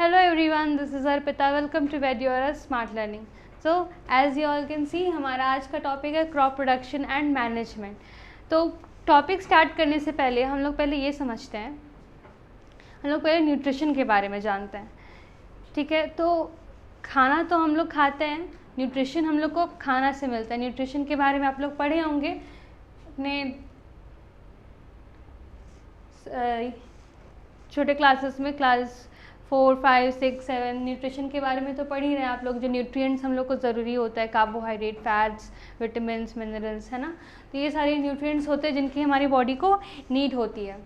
Hello everyone, this is Arpita. Welcome to Vedura Smart Learning. So as you all can see, हमारा आज का topic है crop production and management. तो topic start करने से पहले हम लोग पहले ये समझते हैं, हम लोग पहले न्यूट्रिशन के बारे में जानते हैं. ठीक है, तो खाना तो हम लोग खाते हैं, न्यूट्रिशन हम लोग को खाना से मिलता है. न्यूट्रिशन के बारे में आप लोग पढ़े होंगे अपने छोटे क्लासेस में, क्लास 4, 5, 6, 7 न्यूट्रिशन के बारे में तो पढ़ ही रहे हैं आप लोग. जो न्यूट्रिएंट्स हम लोग को ज़रूरी होता है, कार्बोहाइड्रेट, फैट्स, विटामिन्स, मिनरल्स, है ना. तो ये सारे न्यूट्रिएंट्स होते हैं जिनकी हमारी बॉडी को नीड होती है.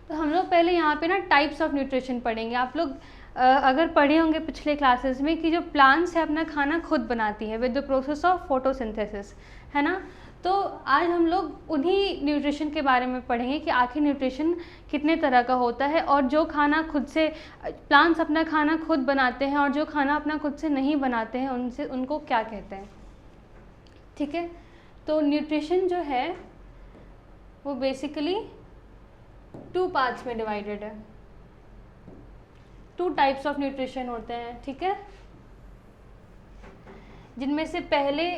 तो हम लोग पहले यहाँ पे ना टाइप्स ऑफ न्यूट्रिशन पढ़ेंगे. आप लोग अगर पढ़े होंगे पिछले क्लासेस में कि जो प्लांट्स है अपना खाना खुद बनाती है with the process of photosynthesis, है ना. तो आज हम लोग उन्हीं न्यूट्रिशन के बारे में पढ़ेंगे कि आखिर न्यूट्रिशन कितने तरह का होता है, और जो खाना खुद से प्लांट्स अपना खाना खुद बनाते हैं और जो खाना अपना खुद से नहीं बनाते हैं उनको क्या कहते हैं. ठीक है, तो न्यूट्रिशन जो है वो बेसिकली 2 पार्ट्स में डिवाइडेड है. 2 टाइप्स ऑफ न्यूट्रिशन होते हैं. ठीक है, जिनमें से पहले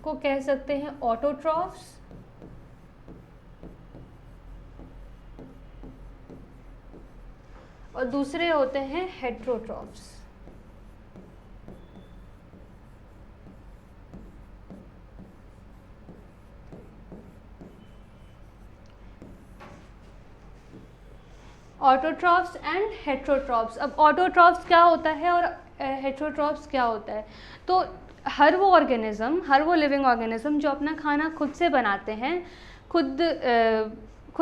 को कह सकते हैं ऑटोट्रॉफ्स, और दूसरे होते हैं हेट्रोट्रॉफ्स. Autotrophs and heterotrophs. अब ऑटोट्रॉफ्स क्या होता है और हेट्रोट्रॉफ्स क्या होता है. तो हर वो लिविंग ऑर्गेनिज्म जो अपना खाना खुद से बनाते हैं, खुद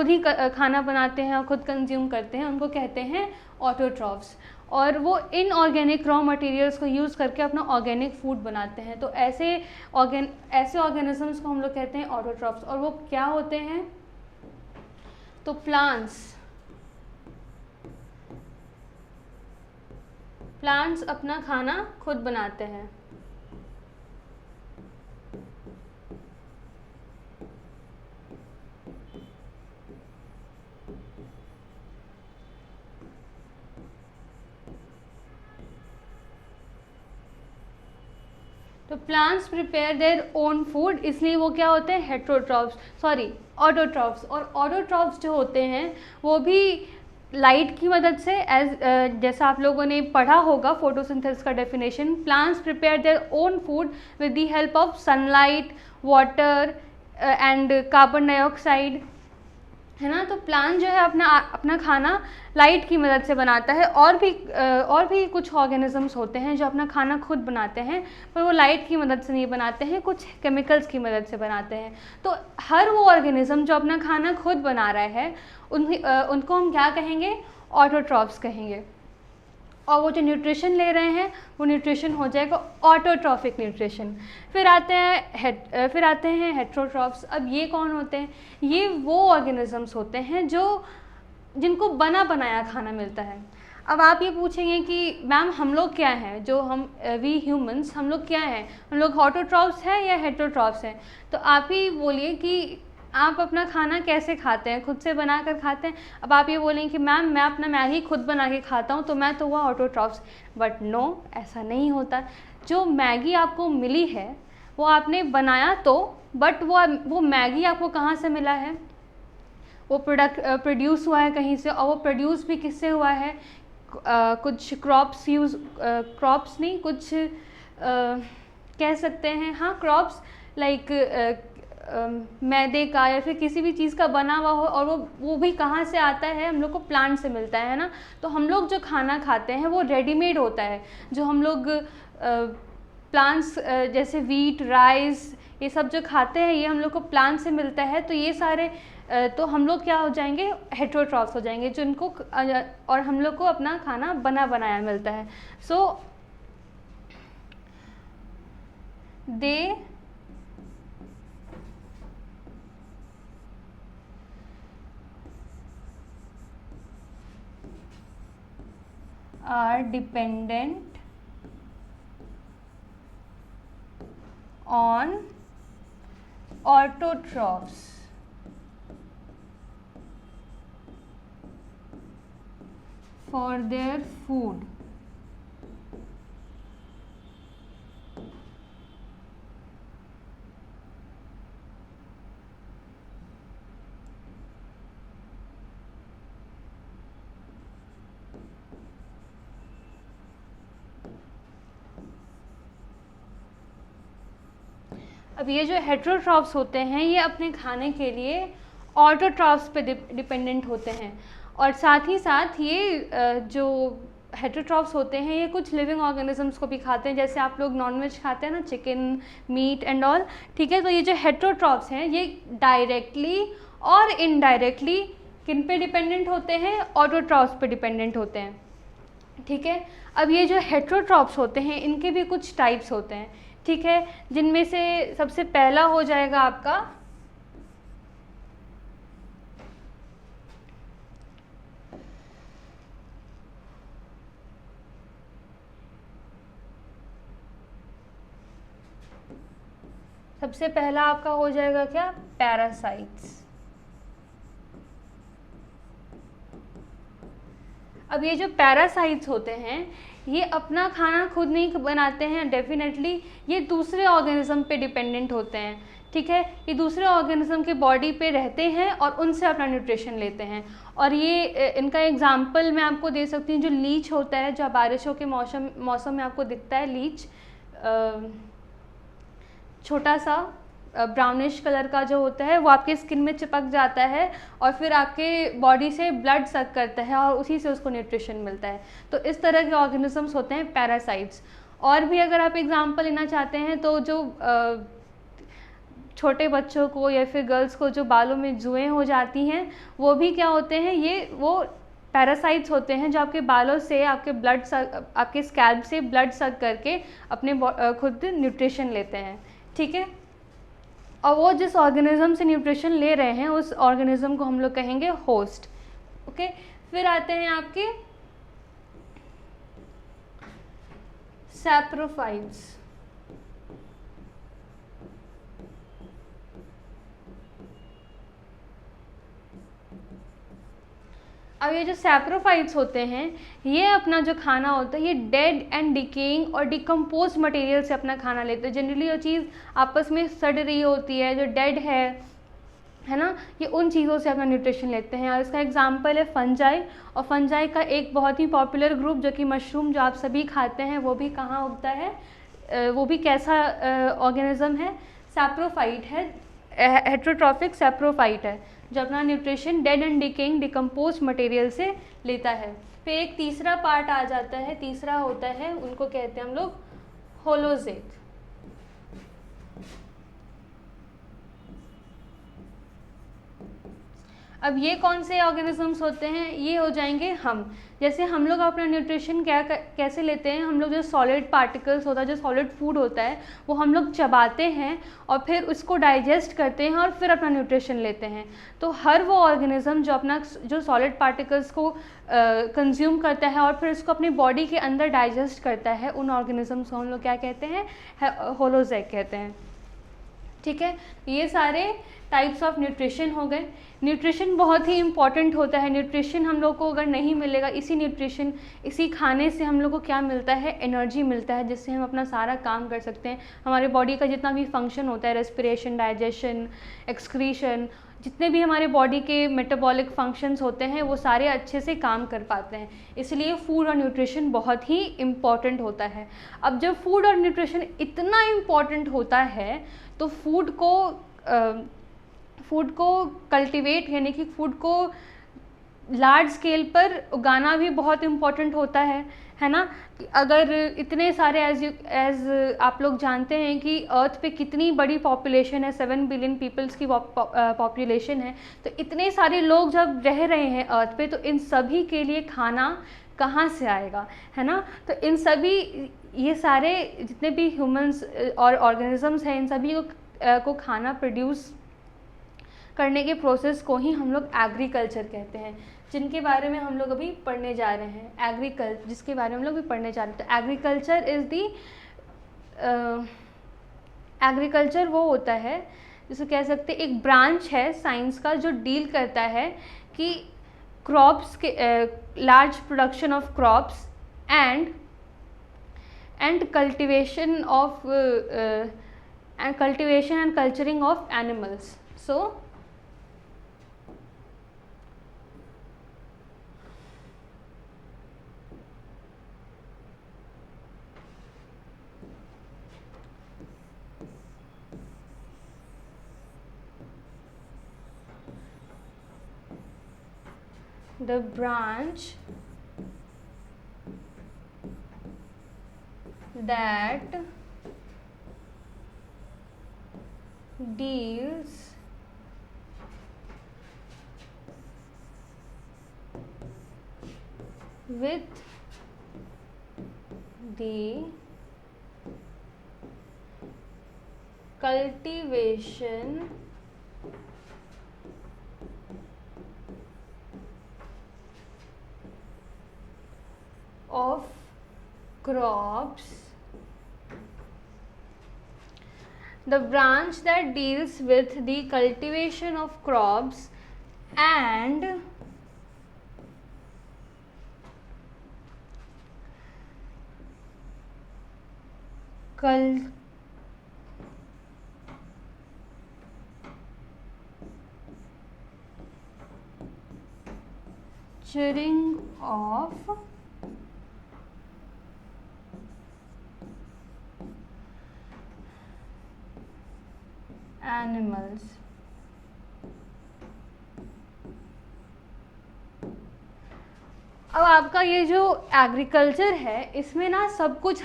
ही खाना बनाते हैं और खुद कंज्यूम करते हैं, उनको कहते हैं ऑटोट्रॉफ्स. और वो इनऑर्गेनिक रॉ मटेरियल्स को यूज़ करके अपना ऑर्गेनिक फूड बनाते हैं. तो ऐसे ऑर्गेनिजम्स को हम लोग कहते हैं ऑटोट्रॉफ्स. और वो क्या होते हैं, तो प्लांट्स अपना खाना खुद बनाते हैं. तो plants prepare their own food, इसलिए वो क्या होते हैं ऑटोट्रॉफ्स. और ऑटोट्रॉफ्स जो होते हैं वो भी लाइट की मदद से, जैसा आप लोगों ने पढ़ा होगा फोटोसिंथेसिस का definition, plants prepare their own food with the help of sunlight, water and carbon dioxide, है ना. तो प्लांट जो है अपना खाना लाइट की मदद से बनाता है. और भी कुछ ऑर्गेनिजम्स होते हैं जो अपना खाना खुद बनाते हैं, पर वो लाइट की मदद से नहीं बनाते हैं, कुछ केमिकल्स की मदद से बनाते हैं. तो हर वो ऑर्गेनिज्म जो अपना खाना खुद बना रहा है उनको हम क्या कहेंगे, ऑटोट्रॉफ्स कहेंगे. और वो जो न्यूट्रिशन ले रहे हैं वो न्यूट्रिशन हो जाएगा ऑटोट्रॉफिक न्यूट्रिशन. फिर आते हैं हेट्रोट्रॉफ्स. अब ये कौन होते हैं, ये वो ऑर्गेनिजम्स होते हैं जिनको बना बनाया खाना मिलता है. अब आप ये पूछेंगे कि मैम हम लोग क्या हैं, जो वी ह्यूमंस हम लोग क्या हैं, हम लोग ऑटोट्रॉफ्स हैं या हेट्रोट्रॉफ्स हैं. तो आप ही बोलिए कि आप अपना खाना कैसे खाते हैं, खुद से बना कर खाते हैं. अब आप ये बोलेंगे कि मैम मैं अपना मैगी खुद बना के खाता हूँ तो मैं तो हुआ ऑटोट्रॉफ्स. बट नो, ऐसा नहीं होता. जो मैगी आपको मिली है वो आपने बनाया तो, बट वो मैगी आपको कहाँ से मिला है, वो प्रोड्यूस हुआ है कहीं से. और वो प्रोड्यूस भी किससे हुआ है, कुछ क्रॉप्स नहीं, कुछ कह सकते हैं, हाँ क्रॉप्स लाइक मैदे का या फिर किसी भी चीज़ का बना हुआ हो. और वो भी कहाँ से आता है, हम लोग को प्लांट से मिलता है ना. तो हम लोग जो खाना खाते हैं वो रेडीमेड होता है. जो हम लोग प्लांट्स जैसे वीट, राइस, ये सब जो खाते हैं ये हम लोग को प्लांट से मिलता है. तो ये सारे तो हम लोग क्या हो जाएंगे, हेट्रोट्रॉफ्स हो जाएंगे, जिनको और हम लोग को अपना खाना बना बनाया मिलता है. सो दे are dependent on autotrophs for their food. अब ये जो हेट्रोट्रॉफ्स होते हैं ये अपने खाने के लिए ऑटोट्रॉफ्स पे डिपेंडेंट होते हैं, और साथ ही साथ ये जो हेट्रोट्रॉफ्स होते हैं ये कुछ लिविंग ऑर्गेनिजम्स को भी खाते हैं, जैसे आप लोग नॉनवेज खाते हैं ना, चिकन, मीट एंड ऑल, ठीक है। तो ये जो हेट्रोट्रॉफ्स हैं ये डायरेक्टली और इनडायरेक्टली किन पे डिपेंडेंट होते हैं? ऑटोट्रॉफ्स पे डिपेंडेंट होते हैं, ठीक है। अब ये जो हेट्रोट्रॉफ्स होते हैं इनके भी कुछ टाइप्स होते हैं, ठीक है, जिनमें से सबसे पहला हो जाएगा आपका सबसे पहला आपका हो जाएगा क्या? पैरासाइट्स। अब ये जो पैरासाइट्स होते हैं ये अपना खाना खुद नहीं बनाते हैं, डेफिनेटली ये दूसरे ऑर्गेनिज्म पे डिपेंडेंट होते हैं, ठीक है। ये दूसरे ऑर्गेनिज्म के बॉडी पे रहते हैं और उनसे अपना न्यूट्रिशन लेते हैं। और ये इनका एग्जांपल मैं आपको दे सकती हूँ, जो लीच होता है, जो बारिशों के मौसम में आपको दिखता है लीच, छोटा सा ब्राउनिश कलर का जो होता है वो आपके स्किन में चिपक जाता है और फिर आपके बॉडी से ब्लड सक करता है और उसी से उसको न्यूट्रिशन मिलता है। तो इस तरह के ऑर्गेनिजम्स होते हैं पैरासाइट्स। और भी अगर आप एग्जांपल लेना चाहते हैं तो जो छोटे बच्चों को या फिर गर्ल्स को जो बालों में जुएँ हो जाती हैं वो भी क्या होते हैं? वो पैरासाइट्स होते हैं जो आपके बालों से आपके स्कैल्प से ब्लड सक करके अपने खुद न्यूट्रिशन लेते हैं, ठीक है। और वो जिस ऑर्गेनिज्म से न्यूट्रिशन ले रहे हैं उस ऑर्गेनिज्म को हम लोग कहेंगे होस्ट, ओके। फिर आते हैं आपके सैप्रोफाइट्स। अब ये जो सैप्रोफाइट्स होते हैं ये अपना जो खाना होता है ये डेड एंड डिकेइंग और डिकम्पोज मटेरियल से अपना खाना लेते हैं। जनरली वो चीज़ आपस में सड़ रही होती है, जो डेड है ना, ये उन चीज़ों से अपना न्यूट्रिशन लेते हैं। और इसका एग्जांपल है फंजाई, और फंजाई का एक बहुत ही पॉपुलर ग्रुप जो कि मशरूम जो आप सभी खाते हैं वो भी कहाँ उगता है? वो भी कैसा ऑर्गेनिज्म है? सैप्रोफाइट है, हेट्रोट्रॉफिक सैप्रोफाइट है जो अपना nutrition dead and decaying decompose material से लेता है। फिर एक तीसरा पार्ट आ जाता है, तीसरा होता है, उनको कहते हैं हम लोग होलोज़ेट। अब ये कौन से ऑर्गेनिजम्स होते हैं? ये हो जाएंगे हम। जैसे हम लोग अपना न्यूट्रिशन कैसे लेते हैं? हम लोग जो सॉलिड पार्टिकल्स होता है, जो सॉलिड फूड होता है वो हम लोग चबाते हैं और फिर उसको डाइजेस्ट करते हैं और फिर अपना न्यूट्रिशन लेते हैं। तो हर वो ऑर्गेनिज्म जो सॉलिड पार्टिकल्स को कंज्यूम करता है और फिर उसको अपनी बॉडी के अंदर डाइजेस्ट करता है, उन ऑर्गेनिजम्स को हम लोग क्या कहते हैं? होलोज़ेट कहते हैं, ठीक है। ये सारे टाइप्स ऑफ न्यूट्रिशन हो गए। न्यूट्रिशन बहुत ही इंपॉर्टेंट होता है। न्यूट्रिशन हम लोग को अगर नहीं मिलेगा, इसी खाने से हम लोग को क्या मिलता है? एनर्जी मिलता है, जिससे हम अपना सारा काम कर सकते हैं। हमारे बॉडी का जितना भी फंक्शन होता है, रेस्पिरेशन, डाइजेशन, एक्सक्रीशन, जितने भी हमारे बॉडी के मेटाबॉलिक फंक्शंस होते हैं वो सारे अच्छे से काम कर पाते हैं। इसलिए फूड और न्यूट्रिशन बहुत ही इम्पॉर्टेंट होता है। अब जब फूड और न्यूट्रिशन इतना इम्पॉर्टेंट होता है तो फूड को कल्टीवेट यानी कि फूड को लार्ज स्केल पर उगाना भी बहुत इम्पॉर्टेंट होता है ना। अगर इतने सारे एज आप लोग जानते हैं कि अर्थ पे कितनी बड़ी पॉपुलेशन है, 7 बिलियन पीपल्स की पॉपुलेशन है, तो इतने सारे लोग जब रह रहे हैं अर्थ पे तो इन सभी के लिए खाना कहाँ से आएगा, है ना। तो इन सभी ये सारे जितने भी ह्यूमंस और ऑर्गेनिजम्स हैं इन सभी को खाना प्रोड्यूस करने के प्रोसेस को ही हम लोग एग्रीकल्चर कहते हैं, जिनके बारे में हम लोग अभी पढ़ने जा रहे हैं। जिसके बारे में हम लोग अभी पढ़ने जा रहे हैं। तो एग्रीकल्चर वो होता है जिसे कह सकते हैं एक ब्रांच है साइंस का जो डील करता है कि क्रॉप्स के large production of crops and cultivation and culturing of animals. So the branch that deals with the cultivation of crops, the branch that deals with the cultivation of crops and culturing of animals. अब आपका ये जो agriculture है इसमें ना सब कुछ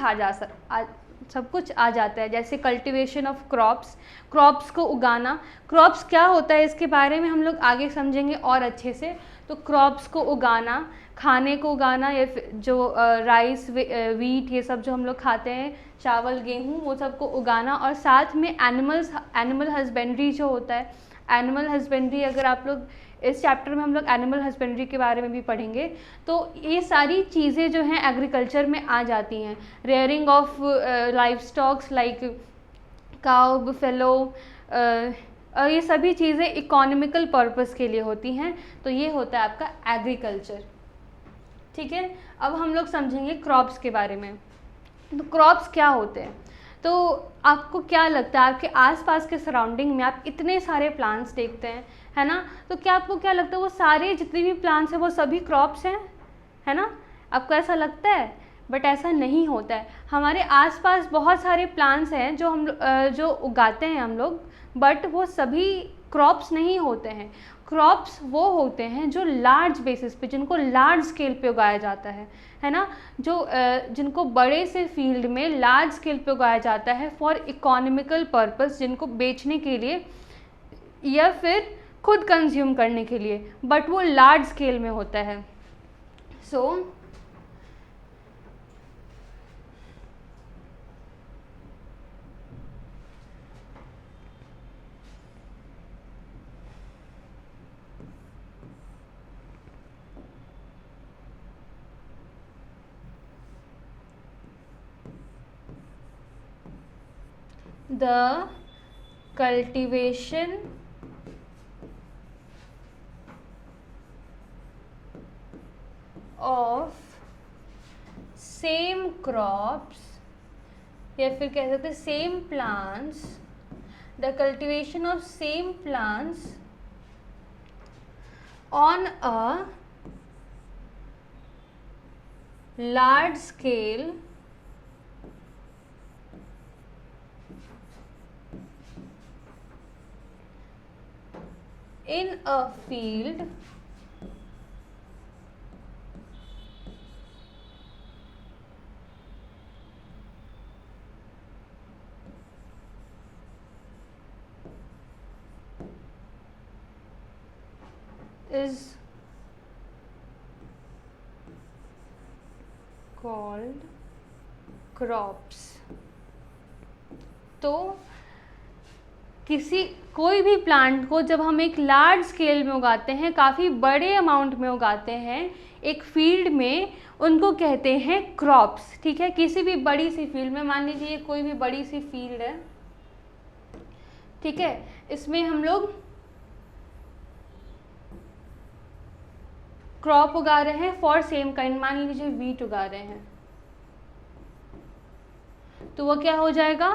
सब कुछ आ जाता है, जैसे कल्टीवेशन ऑफ क्रॉप्स, क्रॉप्स को उगाना। क्रॉप्स क्या होता है इसके बारे में हम लोग आगे समझेंगे और अच्छे से। तो क्रॉप्स को उगाना, खाने को उगाना, या जो राइस वीट ये सब जो हम लोग खाते हैं, चावल गेहूँ, वो सब को उगाना। और साथ में एनिमल हस्बेंड्री जो होता है, एनिमल हस्बेंड्री अगर आप लोग इस चैप्टर में हम लोग एनिमल हस्बेंड्री के बारे में भी पढ़ेंगे। तो ये सारी चीज़ें जो हैं एग्रीकल्चर में आ जाती हैं। Rearing of life stocks like cow, buffalo, और ये सभी चीज़ें इकोनॉमिकल पर्पस के लिए होती हैं। तो ये होता है आपका एग्रीकल्चर। ठीक है, अब हम लोग समझेंगे क्रॉप्स के बारे में। तो क्रॉप्स क्या होते हैं? तो आपको क्या लगता है, आपके आसपास के सराउंडिंग में आप इतने सारे प्लांट्स देखते हैं, है ना? तो क्या आपको क्या लगता है वो सारे जितने भी प्लांट्स हैं वो सभी क्रॉप्स हैं, है ना? आपको ऐसा लगता है, बट ऐसा नहीं होता है। हमारे आसपास बहुत सारे प्लांट्स हैं जो उगाते हैं हम लोग, बट वो सभी क्रॉप्स नहीं होते हैं। क्रॉप्स वो होते हैं जो लार्ज बेसिस पे, जिनको लार्ज स्केल पे उगाया जाता है ना? जिनको बड़े से फील्ड में लार्ज स्केल पे उगाया जाता है फॉर इकोनॉमिकल पर्पस, जिनको बेचने के लिए या फिर खुद कंज्यूम करने के लिए, बट वो लार्ज स्केल में होता है। सो the cultivation of same crops, या फिर कह सकते same plants, the cultivation of same plants on a large scale in a field is called crops। तो कोई भी प्लांट को जब हम एक लार्ज स्केल में उगाते हैं, काफ़ी बड़े अमाउंट में उगाते हैं एक फील्ड में, उनको कहते हैं क्रॉप्स। ठीक है, किसी भी बड़ी सी फील्ड में, मान लीजिए कोई भी बड़ी सी फील्ड है, ठीक है, इसमें हम लोग क्रॉप उगा रहे हैं फॉर सेम काइंड, मान लीजिए वीट उगा रहे हैं तो वो क्या हो जाएगा,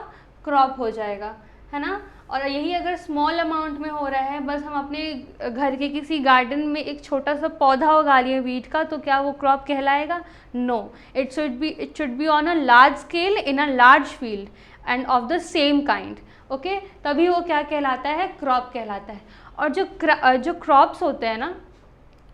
क्रॉप हो जाएगा, है ना। और यही अगर स्मॉल अमाउंट में हो रहा है, बस हम अपने घर के किसी गार्डन में एक छोटा सा पौधा उगा लिए वीट का, तो क्या वो क्रॉप कहलाएगा? No, it should be on a large scale in a large field and of the same kind, okay, तभी वो क्या कहलाता है, क्रॉप कहलाता है। और जो क्रॉप्स होते हैं ना,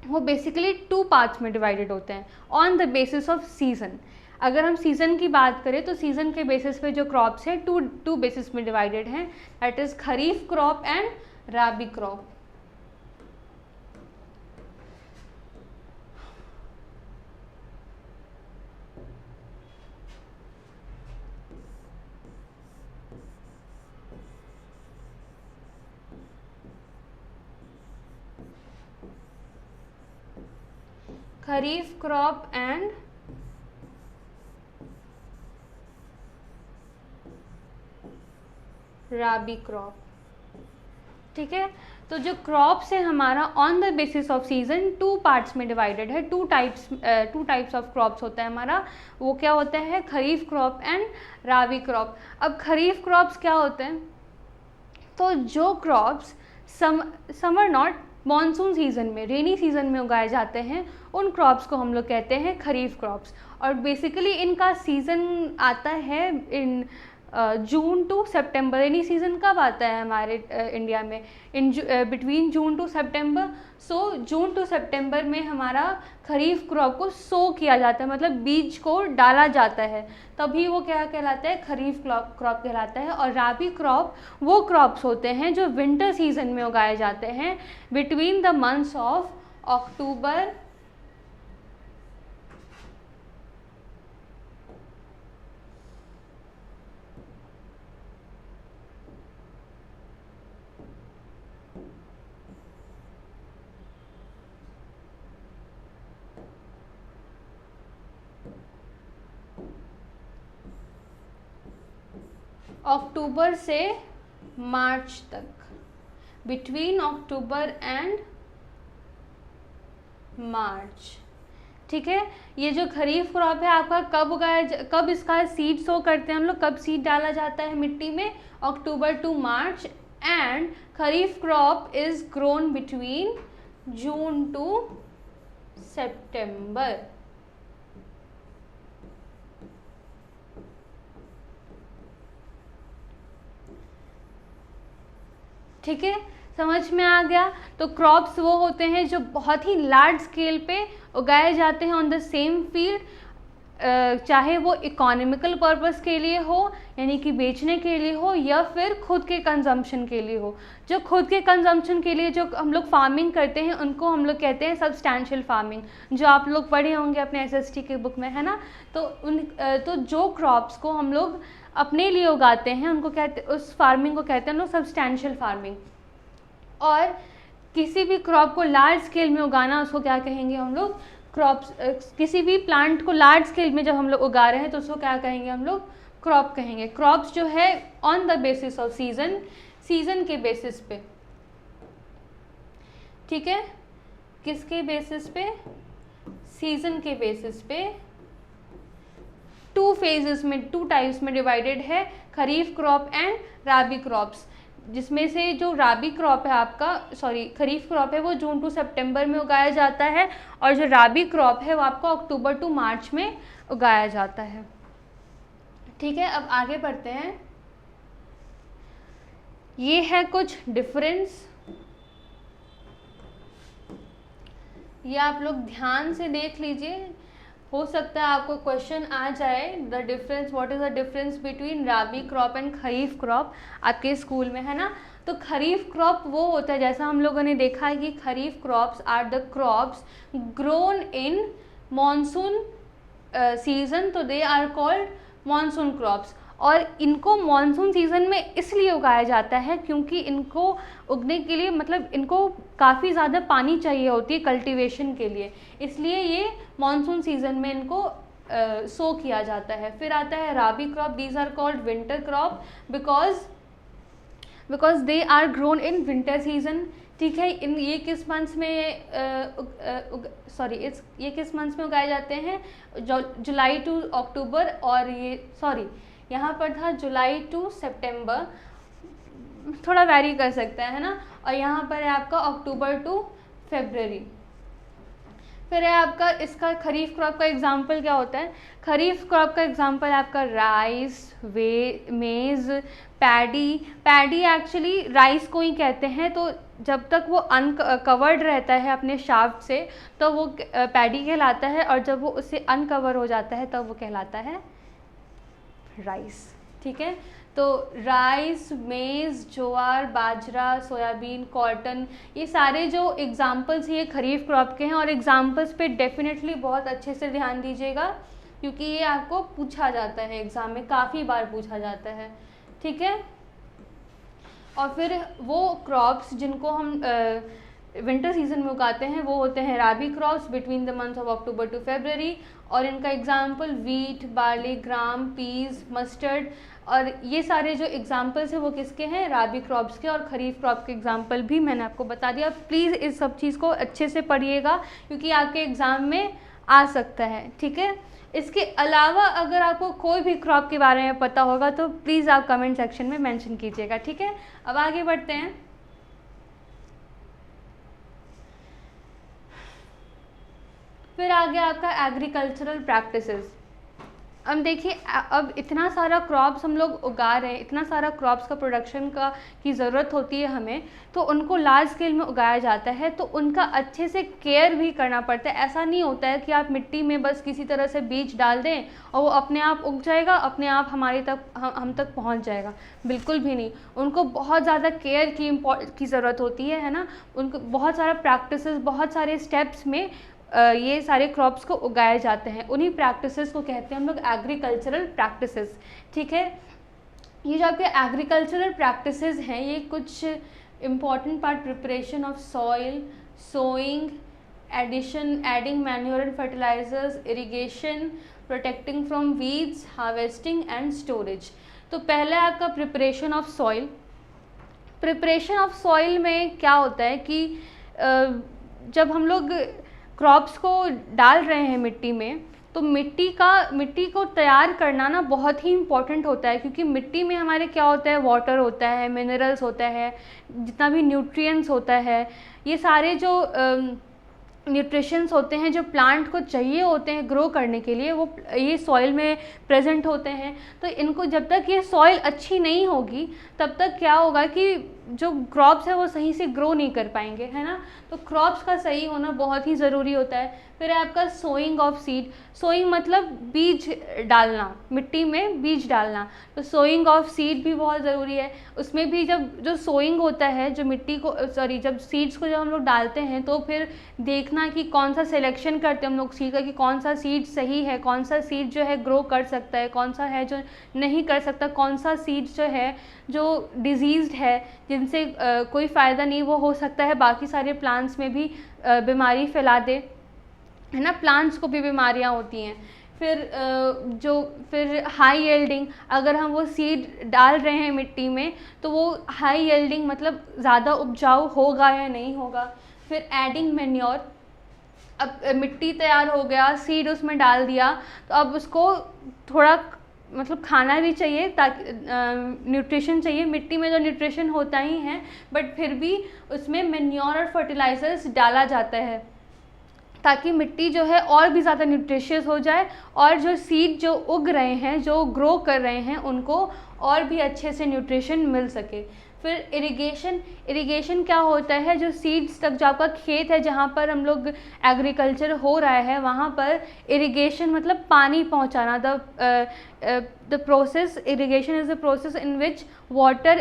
वो बेसिकली 2 पार्ट्स में डिवाइडेड होते हैं on the basis of season. अगर हम सीज़न की बात करें तो सीज़न के बेसिस पे जो क्रॉप्स हैं टू बेसिस में डिवाइडेड हैं, that is kharif crop and rabi crop. Kharif crop and rabi crop, ठीक है। तो जो क्रॉप्स है हमारा on the basis of season 2 parts में डिवाइडेड है, टू टाइप्स ऑफ क्रॉप्स होता है हमारा। वो क्या होता है, kharif crop and rabi crop. अब खरीफ क्रॉप्स क्या होते हैं, तो जो crops summer not monsoon season में, रेनी सीज़न में उगाए जाते हैं, उन क्रॉप्स को हम लोग कहते हैं खरीफ क्रॉप्स। और बेसिकली इनका सीज़न आता है इन जून टू सितंबर। रेनी सीज़न कब आता है हमारे इंडिया में, in between June to September. So June to September में हमारा खरीफ क्रॉप को सो किया जाता है, मतलब बीज को डाला जाता है, तभी वो क्या कहलाता है, खरीफ क्रॉप कहलाता है। और राबी क्रॉप वो क्रॉप्स होते हैं जो विंटर सीजन में उगाए जाते हैं, between the months of October October से मार्च तक, बिटवीन अक्टूबर एंड मार्च, ठीक है। ये जो खरीफ क्रॉप है आपका कब इसका सीड सो करते हैं हम लोग, कब सीड डाला जाता है मिट्टी में, October to March. And kharif crop is grown between June to September. ठीक है, समझ में आ गया। तो क्रॉप्स वो होते हैं जो बहुत ही लार्ज स्केल पे उगाए जाते हैं ऑन द सेम फील्ड, चाहे वो इकोनॉमिकल पर्पस के लिए हो, यानी कि बेचने के लिए हो, या फिर खुद के कंजम्पशन के लिए हो। जो खुद के कंजम्पशन के लिए जो हम लोग फार्मिंग करते हैं उनको हम लोग कहते हैं सब्सटैंशियल फार्मिंग, जो आप लोग पढ़े होंगे अपने एसएसटी के बुक में, है ना। तो जो क्रॉप्स को हम लोग अपने लिए उगाते हैं उनको कहते, उस फार्मिंग को कहते हैं हम लोग सब्सटैंशियल फार्मिंग। और किसी भी क्रॉप को लार्ज स्केल में उगाना, उसको क्या कहेंगे हम लोग, क्रॉप्स। किसी भी प्लांट को लार्ज स्केल में जब हम लोग उगा रहे हैं तो उसको क्या कहेंगे हम लोग, क्रॉप कहेंगे। क्रॉप्स जो है on the basis of season के बेसिस पे, ठीक है, किसके बेसिस पे, सीजन के बेसिस पे, 2 फेजेस में, 2 टाइप्स में डिवाइडेड है, kharif crop and rabi crops. जिसमें से जो राबी क्रॉप है आपका, खरीफ क्रॉप है वो जून टू सितंबर में उगाया जाता है, और जो राबी क्रॉप है वो आपको अक्टूबर टू मार्च में उगाया जाता है। ठीक है, अब आगे बढ़ते हैं। ये है कुछ डिफरेंस, ये आप लोग ध्यान से देख लीजिए, हो सकता है आपको क्वेश्चन आ जाए। The difference, what is the difference between rabi crop and kharif crop, आपके स्कूल में, है ना। तो खरीफ क्रॉप वो होता है, जैसा हम लोगों ने देखा है कि kharif crops are the crops grown in monsoon season, तो they are called monsoon crops. और इनको मॉनसून सीज़न में इसलिए उगाया जाता है क्योंकि इनको उगने के लिए, मतलब इनको काफ़ी ज़्यादा पानी चाहिए होती है कल्टीवेशन के लिए, इसलिए ये मॉनसून सीज़न में इनको सो किया जाता है। फिर आता है rabi crop, these are called winter crop because they are grown in winter season. ठीक है। ये किस मंथ में ये किस मंथ में उगाए जाते हैं? जुलाई टू अक्टूबर, और यहाँ पर था जुलाई टू सितंबर, थोड़ा वैरी कर सकता है ना। और यहाँ पर है आपका अक्टूबर टू फरवरी। फिर है आपका इसका खरीफ क्रॉप का एग्जाम्पल क्या होता है? खरीफ क्रॉप का एग्जाम्पल आपका राइस, मेज़, पैडी एक्चुअली राइस को ही कहते हैं। तो जब तक वो अनकवर्ड रहता है अपने शाफ्ट से तो वो पैडी कहलाता है, और जब वो उससे अनकवर हो जाता है तब वो कहलाता है राइस। ठीक है, तो राइस, मेज़, ज्वार, बाजरा, सोयाबीन, कॉटन, ये सारे जो एग्जाम्पल्स हैं ये खरीफ क्रॉप के हैं। और एग्जाम्पल्स पे डेफिनेटली बहुत अच्छे से ध्यान दीजिएगा, क्योंकि ये आपको पूछा जाता है एग्ज़ाम में, काफ़ी बार पूछा जाता है। ठीक है, और फिर वो क्रॉप्स जिनको हम विंटर सीजन में उगाते हैं वो होते हैं rabi crops between the month of October to February. और इनका example wheat, barley, gram, peas, mustard, और ये सारे जो एग्जाम्पल्स हैं वो किसके हैं? राबी क्रॉप्स के। और खरीफ क्रॉप के एग्जाम्पल भी मैंने आपको बता दिया। प्लीज़ इस सब चीज़ को अच्छे से पढ़िएगा, क्योंकि आपके एग्ज़ाम में आ सकता है। ठीक है, इसके अलावा अगर आपको कोई भी क्रॉप के बारे में पता होगा तो प्लीज़ आप कमेंट सेक्शन में मेंशन कीजिएगा। ठीक है, अब आगे बढ़ते हैं। फिर आ गया आपका एग्रीकल्चरल प्रैक्टिसेस। अब देखिए, अब इतना सारा क्रॉप्स हम लोग उगा रहे हैं, इतना सारा क्रॉप्स का प्रोडक्शन की ज़रूरत होती है हमें, तो उनको लार्ज स्केल में उगाया जाता है, तो उनका अच्छे से केयर भी करना पड़ता है। ऐसा नहीं होता है कि आप मिट्टी में बस किसी तरह से बीज डाल दें और वो अपने आप उग जाएगा, अपने आप हम तक पहुंच जाएगा, बिल्कुल भी नहीं। उनको बहुत ज़्यादा केयर की ज़रूरत होती है ना। उनको बहुत सारा प्रैक्टिसेस, बहुत सारे स्टेप्स में ये सारे क्रॉप्स को उगाए जाते हैं। उन्हीं प्रैक्टिसेस को कहते हैं हम लोग एग्रीकल्चरल प्रैक्टिसेस। ठीक है, ये जो आपके एग्रीकल्चरल प्रैक्टिसेस हैं ये कुछ important part: preparation of soil, sowing, adding manure and fertilisers, irrigation, protecting from weeds, harvesting and storage. तो पहला है आपका preparation of soil. Preparation of soil में क्या होता है कि जब हम लोग क्रॉप्स को डाल रहे हैं मिट्टी में, तो मिट्टी को तैयार करना ना बहुत ही इम्पॉर्टेंट होता है, क्योंकि मिट्टी में हमारे क्या होता है? वाटर होता है, मिनरल्स होता है, जितना भी न्यूट्रिएंट्स होता है, ये सारे जो न्यूट्रिशंस होते हैं जो प्लांट को चाहिए होते हैं ग्रो करने के लिए, वो ये सॉइल में प्रेजेंट होते हैं। तो इनको जब तक ये सॉइल अच्छी नहीं होगी तब तक क्या होगा कि जो क्रॉप्स है वो सही से ग्रो नहीं कर पाएंगे, है ना। तो क्रॉप्स का सही होना बहुत ही ज़रूरी होता है। फिर है आपका सोइंग ऑफ सीड। सोइंग मतलब बीज डालना, मिट्टी में बीज डालना। तो सोइंग ऑफ सीड भी बहुत ज़रूरी है। उसमें भी जब जो सोइंग होता है, जो मिट्टी को जब सीड्स को जब हम लोग डालते हैं तो फिर देखना कि कौन सा सिलेक्शन करते हैं हम लोग सीड का, कि कौन सा सीड सही है, कौन सा सीड जो है ग्रो कर सकता है, कौन सा है जो नहीं कर सकता, कौन सा सीड जो है जो डिजीज़्ड है, जिनसे कोई फ़ायदा नहीं, वो हो सकता है बाकी सारे प्लांट्स में भी बीमारी फैला दे, है ना। प्लांट्स को भी बीमारियां होती हैं। फिर हाई यील्डिंग, अगर हम वो सीड डाल रहे हैं मिट्टी में तो वो हाई यील्डिंग मतलब ज़्यादा उपजाऊ होगा या नहीं होगा। फिर एडिंग मैन्योर, अब मिट्टी तैयार हो गया, सीड उसमें डाल दिया, तो अब उसको थोड़ा मतलब खाना भी चाहिए, ताकि न्यूट्रिशन चाहिए। मिट्टी में तो न्यूट्रिशन होता ही है, बट फिर भी उसमें मैन्योर और फर्टिलाइज़र्स डाला जाता है ताकि मिट्टी जो है और भी ज़्यादा न्यूट्रिशियस हो जाए, और जो सीड जो उग रहे हैं, जो ग्रो कर रहे हैं, उनको और भी अच्छे से न्यूट्रिशन मिल सके। फिर इरिगेशन क्या होता है? जो सीड्स तक, जो आपका खेत है जहाँ पर हम लोग एग्रीकल्चर हो रहा है, वहाँ पर इरिगेशन मतलब पानी पहुँचाना। The process, irrigation is the process in which water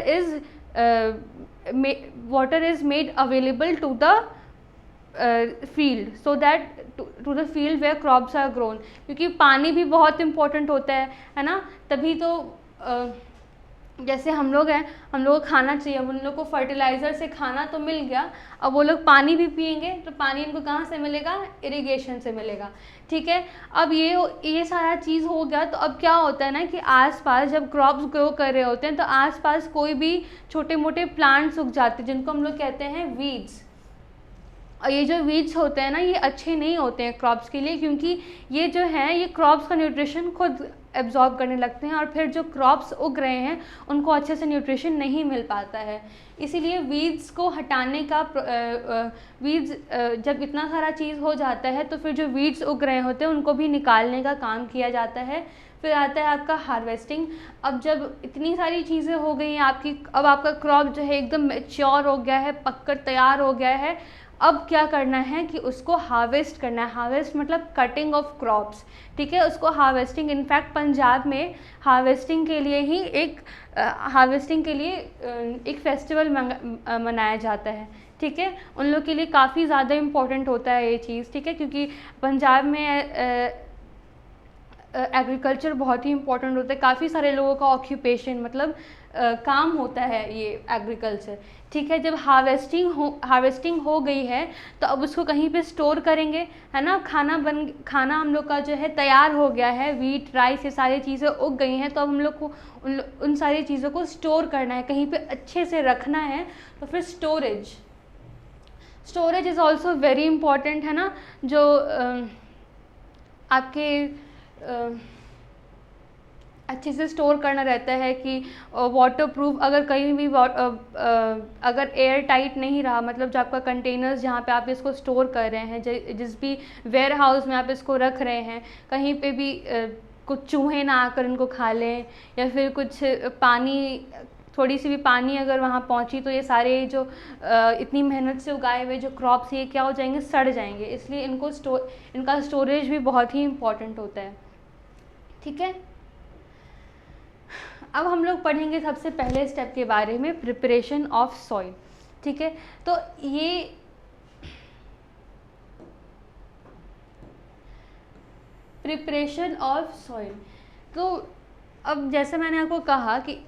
is made available to the field, so that to the field where crops are grown. क्योंकि पानी भी बहुत इंपॉर्टेंट होता है ना, तभी तो जैसे हम लोग हैं, हम लोग को खाना चाहिए, अब उन लोग को फर्टिलाइज़र से खाना तो मिल गया, अब वो लोग पानी भी पिएंगे तो पानी इनको कहाँ से मिलेगा, इरिगेशन से मिलेगा, ठीक है। अब ये सारा चीज़ हो गया, तो अब क्या होता है ना कि आसपास जब क्रॉप्स ग्रो कर रहे होते हैं तो आसपास कोई भी छोटे मोटे प्लांट्स उग जाते हैं जिनको हम लोग कहते हैं वीड्स। और ये जो वीड्स होते हैं ना, ये अच्छे नहीं होते हैं क्रॉप्स के लिए, क्योंकि ये जो है ये क्रॉप्स का न्यूट्रिशन खुद एब्जॉर्ब करने लगते हैं और फिर जो क्रॉप्स उग रहे हैं उनको अच्छे से न्यूट्रिशन नहीं मिल पाता है। इसीलिए वीड्स को हटाने का वीड्स जब इतना सारा चीज़ हो जाता है तो फिर जो वीड्स उग रहे होते हैं उनको भी निकालने का काम किया जाता है। फिर आता है आपका हार्वेस्टिंग। अब जब इतनी सारी चीज़ें हो गई हैं आपकी, अब आपका क्रॉप जो है एकदम मैच्योर हो गया है, पककर तैयार हो गया है, अब क्या करना है कि उसको हार्वेस्ट करना है। हार्वेस्ट मतलब कटिंग ऑफ क्रॉप्स, ठीक है, उसको हार्वेस्टिंग। इनफैक्ट पंजाब में हार्वेस्टिंग के लिए ही एक फेस्टिवल मनाया जाता है, ठीक है। उन लोग के लिए काफ़ी ज़्यादा इम्पोर्टेंट होता है ये चीज़, ठीक है, क्योंकि पंजाब में एग्रीकल्चर बहुत ही इम्पोर्टेंट होता है। काफ़ी सारे लोगों का ऑक्यूपेशन मतलब काम होता है ये एग्रीकल्चर, ठीक है। जब हार्वेस्टिंग हो गई है तो अब उसको कहीं पे स्टोर करेंगे, है ना। खाना हम लोग का जो है तैयार हो गया है, वीट राइस ये सारी चीज़ें उग गई हैं, तो अब हम लोग को उन सारी चीज़ों को स्टोर करना है, कहीं पे अच्छे से रखना है। तो फिर storage is also very important, है ना। जो आपके अच्छे से स्टोर करना रहता है कि वाटर प्रूफ, अगर कहीं भी अगर एयर टाइट नहीं रहा, मतलब जो आपका कंटेनर्स जहाँ पे आप इसको स्टोर कर रहे हैं, जिस भी वेयर हाउस में आप इसको रख रहे हैं, कहीं पे भी कुछ चूहे ना आकर इनको खा लें, या फिर कुछ थोड़ी सी भी पानी अगर वहाँ पहुँची तो ये सारे जो इतनी मेहनत से उगाए हुए जो क्रॉप्स ये क्या हो जाएंगे, सड़ जाएंगे। इसलिए इनका स्टोरेज भी बहुत ही इम्पॉर्टेंट होता है, ठीक है। अब हम लोग पढ़ेंगे सबसे पहले स्टेप के बारे में, प्रिपरेशन ऑफ सॉइल, ठीक है। तो ये प्रिपरेशन ऑफ सॉइल, तो अब जैसे मैंने आपको कहा कि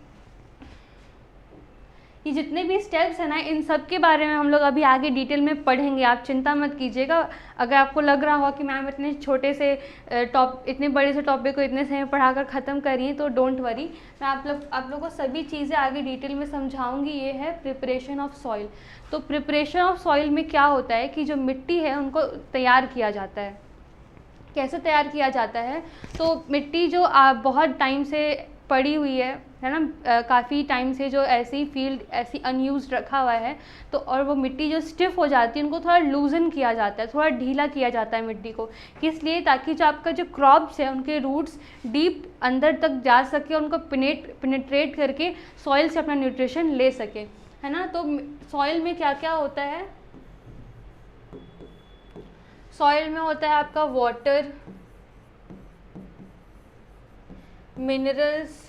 ये जितने भी स्टेप्स हैं ना, इन सब के बारे में हम लोग अभी आगे डिटेल में पढ़ेंगे, आप चिंता मत कीजिएगा। अगर आपको लग रहा होगा कि मैम इतने छोटे से इतने बड़े से टॉपिक को इतने समय पढ़ाकर ख़त्म करिए, तो डोंट वरी, मैं आप लोग को सभी चीज़ें आगे डिटेल में समझाऊंगी। ये है प्रिपरेशन ऑफ सॉइल। तो प्रिपरेशन ऑफ सॉइल में क्या होता है कि जो मिट्टी है उनको तैयार किया जाता है। कैसे तैयार किया जाता है, तो मिट्टी जो बहुत टाइम से पड़ी हुई है ना, काफ़ी टाइम से जो ऐसी फील्ड ऐसी अनयूज्ड रखा हुआ है, तो और वो मिट्टी जो स्टिफ हो जाती है उनको थोड़ा लूजन किया जाता है, थोड़ा ढीला किया जाता है मिट्टी को। किस लिए? ताकि जो आपका जो क्रॉप्स है उनके रूट्स डीप अंदर तक जा सके, उनको पेनिट्रेट करके सॉइल से अपना न्यूट्रिशन ले सके, है ना। तो सॉइल में क्या क्या होता है? सॉइल में होता है आपका वाटर, मिनरल्स,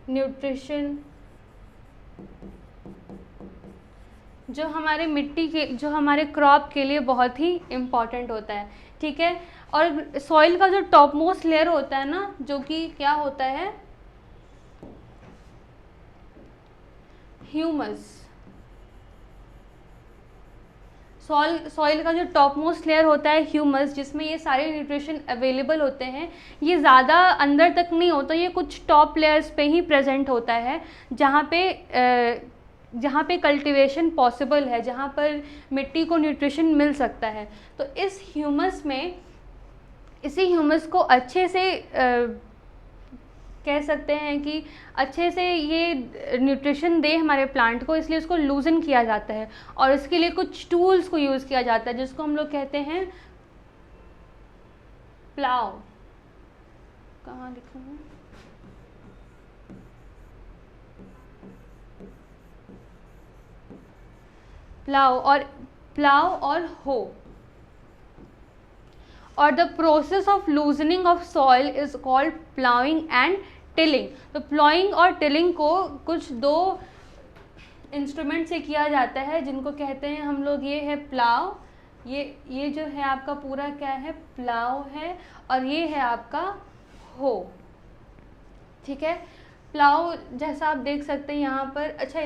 न्यूट्रिशन, जो हमारे क्रॉप के लिए बहुत ही इम्पॉर्टेंट होता है, ठीक है। और सॉइल का जो टॉप मोस्ट लेयर होता है ना, जो कि क्या होता है, ह्यूमस। सॉइल का जो टॉप मोस्ट लेयर होता है ह्यूमस, जिसमें ये सारे न्यूट्रिशन अवेलेबल होते हैं। ये ज़्यादा अंदर तक नहीं होता, ये कुछ टॉप लेयर्स पे ही प्रेजेंट होता है, जहाँ पे कल्टीवेशन पॉसिबल है, जहाँ पर मिट्टी को न्यूट्रिशन मिल सकता है। तो इसी ह्यूमस को अच्छे से कह सकते हैं कि अच्छे से ये न्यूट्रिशन दे हमारे प्लांट को, इसलिए उसको लूजन किया जाता है। और इसके लिए कुछ टूल्स को यूज़ किया जाता है, जिसको हम लोग कहते हैं प्लाव। कहाँ लिखा है? प्लाव और हो। और the process of loosening of soil is called ploughing and tilling. तो प्लाउइंग और टिलिंग को कुछ दो इंस्ट्रूमेंट से किया जाता है, जिनको कहते हैं हम लोग, ये है प्लाव ये जो है आपका पूरा क्या है, प्लाव है, और ये है आपका हो। ठीक है, प्लाव जैसा आप देख सकते हैं यहाँ पर। अच्छा,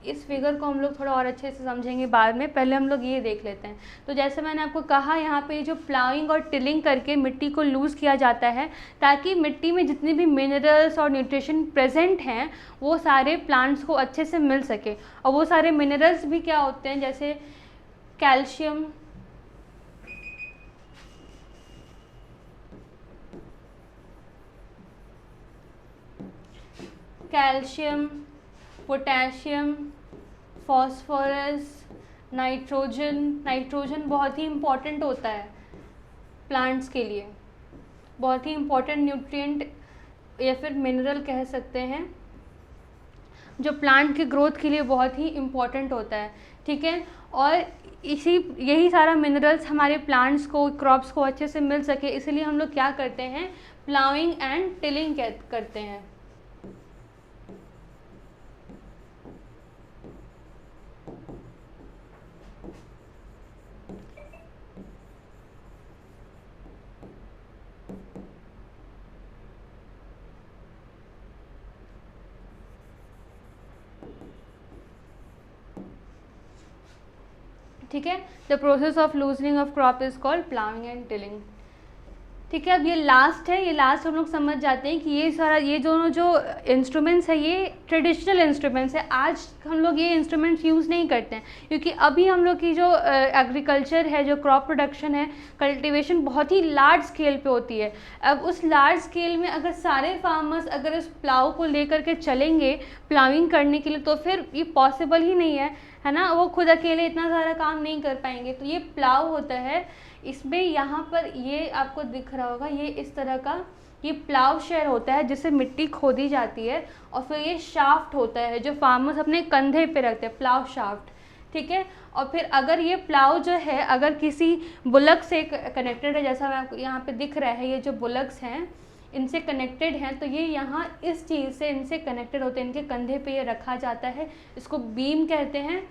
इस फिगर को हम लोग थोड़ा और अच्छे से समझेंगे बाद में, पहले हम लोग ये देख लेते हैं। तो जैसे मैंने आपको कहा, यहाँ पे जो प्लाविंग और टिलिंग करके मिट्टी को लूज़ किया जाता है, ताकि मिट्टी में जितने भी मिनरल्स और न्यूट्रिशन प्रेजेंट हैं वो सारे प्लांट्स को अच्छे से मिल सके। और वो सारे मिनरल्स भी क्या होते हैं, जैसे कैल्शियम, पोटेशियम, फॉस्फोरस, नाइट्रोजन बहुत ही इम्पॉर्टेंट होता है प्लांट्स के लिए, बहुत ही इम्पॉर्टेंट न्यूट्रिएंट या फिर मिनरल कह सकते हैं, जो प्लांट की ग्रोथ के लिए बहुत ही इम्पॉर्टेंट होता है। ठीक है, और यही सारा मिनरल्स हमारे प्लांट्स को, क्रॉप्स को अच्छे से मिल सके, इसलिए हम लोग क्या करते हैं, प्लाविंग एंड टिलिंग करते हैं। ठीक है, the process of loosening of crop is called ploughing and tilling. ठीक है, अब ये लास्ट है, ये लास्ट हम लोग समझ जाते हैं कि ये सारा, ये दोनों जो इंस्ट्रूमेंट्स है ये ट्रेडिशनल इंस्ट्रूमेंट्स है। आज हम लोग ये इंस्ट्रूमेंट्स यूज़ नहीं करते हैं, क्योंकि अभी हम लोग की जो एग्रीकल्चर है, जो क्रॉप प्रोडक्शन है, कल्टीवेशन बहुत ही लार्ज स्केल पे होती है। अब उस लार्ज स्केल में अगर सारे फार्मर्स अगर इस प्लाव को लेकर के चलेंगे प्लाविंग करने के लिए, तो फिर ये पॉसिबल ही नहीं है ना, वो खुद अकेले इतना सारा काम नहीं कर पाएंगे। तो ये प्लाव होता है, इसमें यहाँ पर ये आपको दिख रहा होगा, ये इस तरह का ये प्लाव शेयर होता है जिससे मिट्टी खोदी जाती है, और फिर ये शाफ्ट होता है जो फार्मर्स अपने कंधे पे रखते हैं, प्लाव शाफ्ट। ठीक है, और फिर अगर ये प्लाव जो है अगर किसी बुलक से कनेक्टेड है, जैसा मैं आपको यहाँ पे दिख रहा है, ये जो बुलक्स हैं इनसे कनेक्टेड हैं, तो ये यहाँ इस चीज़ से इनसे कनेक्टेड होते हैं, इनके कंधे पे ये रखा जाता है, इसको बीम कहते हैं।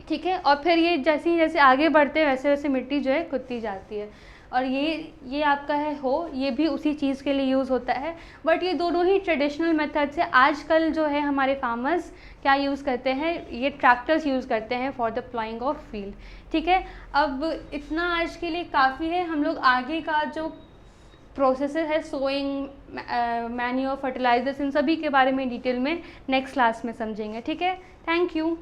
ठीक है, और फिर ये जैसे जैसे आगे बढ़ते हैं वैसे वैसे मिट्टी जो है खुदती जाती है। और ये आपका है हो, ये भी उसी चीज़ के लिए यूज़ होता है। बट ये दोनों ही ट्रेडिशनल मेथड्स है। आजकल जो है हमारे फार्मर्स क्या यूज़ करते हैं, ये ट्रैक्टर्स यूज़ करते हैं for the ploughing of field. ठीक है, अब इतना आज के लिए काफ़ी है। हम लोग आगे का जो प्रोसेस है, सोइंग, मैन्योर, फर्टिलाइजर्स, इन सभी के बारे में डिटेल में नेक्स्ट क्लास में समझेंगे। ठीक है, थैंक यू।